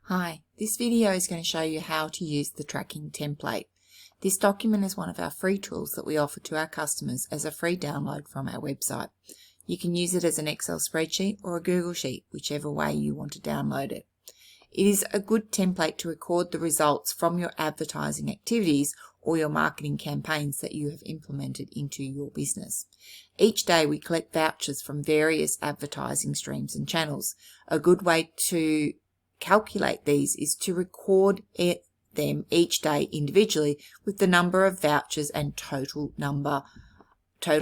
Hi, this video is going to show you how to use the tracking template. This document is one of our free tools that we offer to our customers as a free download from our website. You can use it as an Excel spreadsheet or a Google Sheet, whichever way you want to download it. It is a good template to record the results from your advertising activities or your marketing campaigns that you have implemented into your business. Each day we collect vouchers from various advertising streams and channels. A good way to calculate these is to record them each day individually with the number of vouchers and total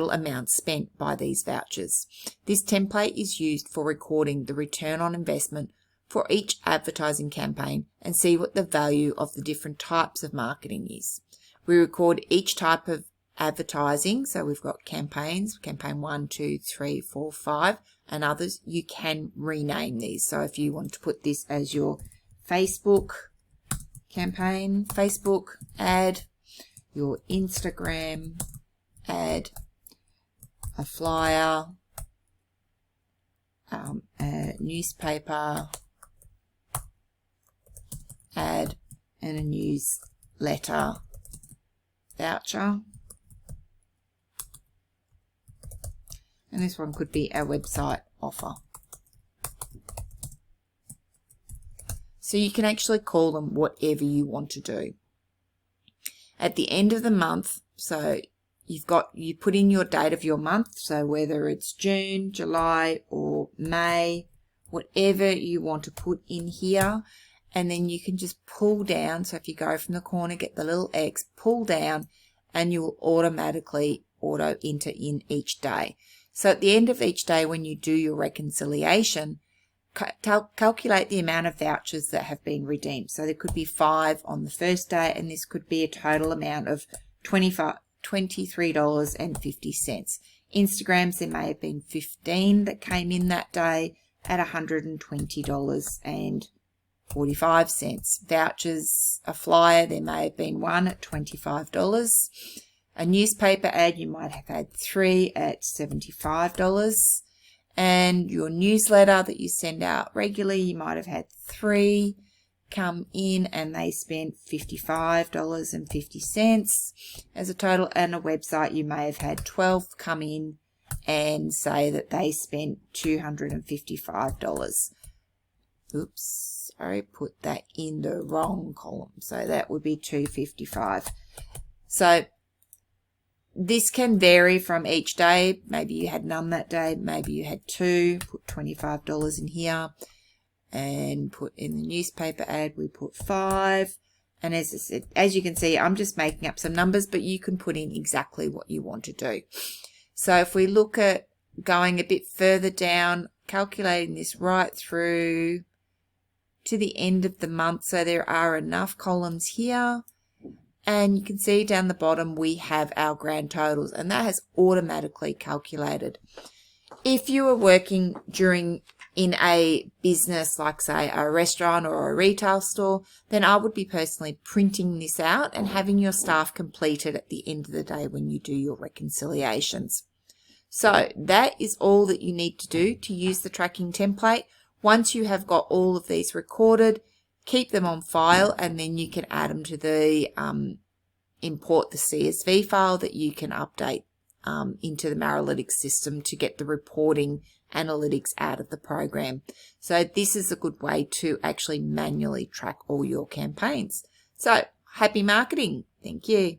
amounts spent by these vouchers. This template is used for recording the return on investment for each advertising campaign and see what the value of the different types of marketing is. We record each type of advertising, so we've got campaigns, campaign 1, 2, 3, 4, 5, and others. You can rename these. So if you want to put this as your Facebook campaign, Facebook ad, your Instagram ad, a flyer, a newspaper ad, and a newsletter voucher. And this one could be our website offer. So you can actually call them whatever you want to do. At the end of the month, so you put in your date of your month, so whether it's June, July, or May, whatever you want to put in here, and then you can just pull down. So if you go from the corner, get the little X, pull down, and you will automatically auto enter in each day. So at the end of each day, when you do your reconciliation, calculate the amount of vouchers that have been redeemed. So there could be 5 on the first day, and this could be a total amount of $23.50. Instagrams, there may have been 15 that came in that day at $120.45. Vouchers, a flyer, there may have been 1 at $25. A newspaper ad, you might have had 3 at $75. And your newsletter that you send out regularly, you might have had 3 come in and they spent $55.50 as a total. And a website, you may have had 12 come in and say that they spent $255. Oops, sorry, put that in the wrong column. So that would be $255. So this can vary from each day. Maybe you had none that day. Maybe you had 2. Put $25 in here. And put in the newspaper ad, we put 5. And as I said, as you can see, I'm just making up some numbers, but you can put in exactly what you want to do. So if we look at going a bit further down, calculating this right through to the end of the month, so there are enough columns here. And you can see down the bottom we have our grand totals, and that has automatically calculated. If you are working in a business like, say, a restaurant or a retail store, then I would be personally printing this out and having your staff complete it at the end of the day when you do your reconciliations. So that is all that you need to do to use the tracking template. Once you have got all of these recorded, keep them on file, and then you can add them to the import the CSV file that you can update into the Maralytics system to get the reporting analytics out of the program. So this is a good way to actually manually track all your campaigns. So happy marketing. Thank you.